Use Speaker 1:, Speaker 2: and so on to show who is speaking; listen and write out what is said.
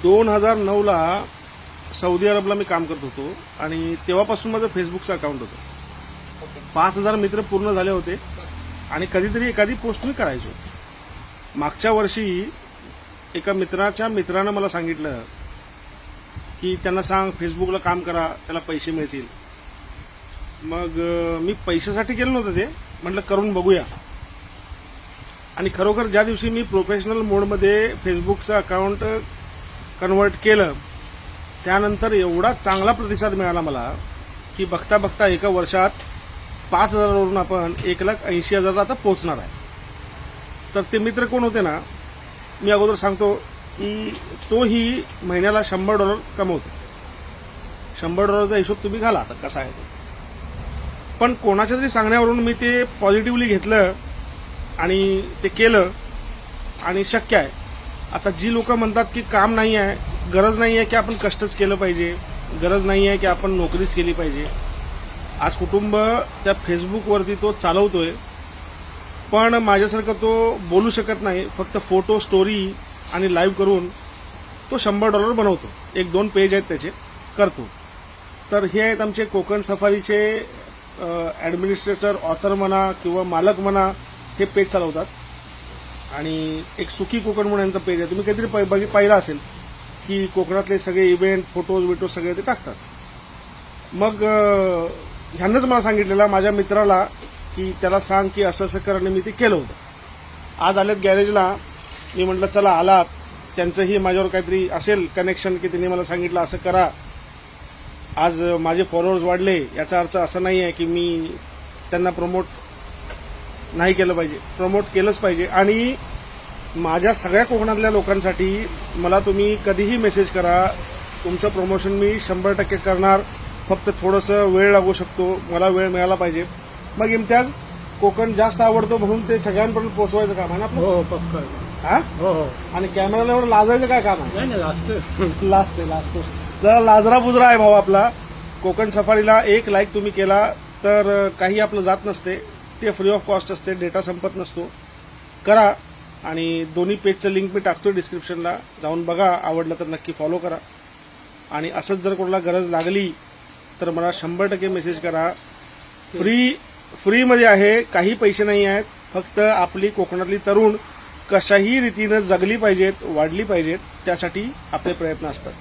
Speaker 1: 2009ला Saudi अरबला मी काम करत होतो आणि तेव्हापासून माझं फेसबुकचं अकाउंट होतं. 5000 मित्र पूर्ण झाले होते आणि कधीतरी एखादी पोस्ट मी करायचो. मागच्या वर्षी एका मित्राच्या मित्रानं मला सांगितलं की त्यांना सांग फेसबुकला काम करा, त्याला पैसे मिळतील. मग मी पैशासाठी केलं नव्हतं ते, म्हटलं करून बघूया. आणि खरोखर ज्या दिवशी मी प्रोफेशनल मोडमध्ये फेसबुकचं अकाउंट कन्वर्ट केलं त्यानंतर एवढा चांगला प्रतिसाद मिळाला मला की बघता बघता एका वर्षात 5000 वरून आपण 1,80,000 आता पोहोचणार आहे. तर ते मित्र कोण होते ना, मी अगोदर सांगतो की तोही महिन्याला $100 कमवतो. $100चा हिशोब तुम्ही घाला आता कसा आहे तो. पण कोणाच्या तरी सांगण्यावरून मी ते पॉझिटिव्हली घेतलं आणि ते केलं आणि शक्य आहे. आता जी लोक म्हणतात की काम नाही आहे, गरज नाही आहे की आपण कष्टच केलं पाहिजे, गरज नाही आहे की आपण नोकरीच केली पाहिजे. आज कुटुंब त्या फेसबुकवरती तो चालवतोय, पण माझ्यासारखं तो बोलू शकत नाही. फक्त फोटो स्टोरी आणि लाईव्ह करून तो $100 बनवतो. 1-2 पेज आहेत त्याचे, करतो. तर हे आहेत आमचे कोकण सफारीचे ॲडमिनिस्ट्रेटर, ऑथर म्हणा किंवा मालक म्हणा, हे पेज चालवतात. आणि एक सुखी कोकण म्हणून यांचा पेज आहे. तुम्ही काहीतरी पाहिलं असेल की कोकणातले सगळे इव्हेंट फोटोज सगळे ते टाकतात. मग ह्यांनाच मला सांगितलेलं माझ्या मित्राला की त्याला सांग की असं असं कर, आणि मी ते केलं होतं. आज आलेत गॅरेजला. मी म्हटलं चला आलात, त्यांचंही माझ्यावर काहीतरी असेल कनेक्शन की त्यांनी मला सांगितलं असं करा. आज माझे फॉलोअर्स वाढले, याचा अर्थ असं नाही आहे की मी त्यांना प्रमोट नाही केलं पाहिजे. प्रमोट केलंच पाहिजे. आणि माझ्या सगळ्या कोकणातल्या लोकांसाठी मला तुम्ही कधीही मेसेज करा, तुमचं प्रमोशन मी 100% करणार. फक्त थोडंसं वेळ लागू शकतो, मला वेळ मिळाला पाहिजे. मग इम्तियाज, कोकण जास्त आवडतो म्हणून ते सगळ्यांपर्यंत पोहोचवायचं काम आहे ना आपलं?
Speaker 2: हो पक्का.
Speaker 1: हा?
Speaker 2: हो हो.
Speaker 1: आणि कॅमेराला एवढं लाजायचं काय काम आहे?
Speaker 2: नाही लास्ट
Speaker 1: लाजतो जरा लाजरा बुजरा आहे भाऊ आपला. कोकण सफारीला 1 लाईक तुम्ही केला तर काही आपलं जात नसते, ते फ्री ऑफ कॉस्ट असते, डेटा संपत नसतो. करा. आणि दोन्ही पेजचं लिंक मी टाकतोय डिस्क्रिप्शनला, जाऊन बघा. आवडलं तर नक्की फॉलो करा. आणि असंच जर कोणाला गरज लागली तर मला 100% मेसेज करा. फ्रीमध्ये आहे, काही पैसे नाही आहेत. फक्त आपली कोकणातली तरुण कशाही रीतीनं जगली पाहिजेत, वाढली पाहिजेत, त्यासाठी आपले प्रयत्न असतात.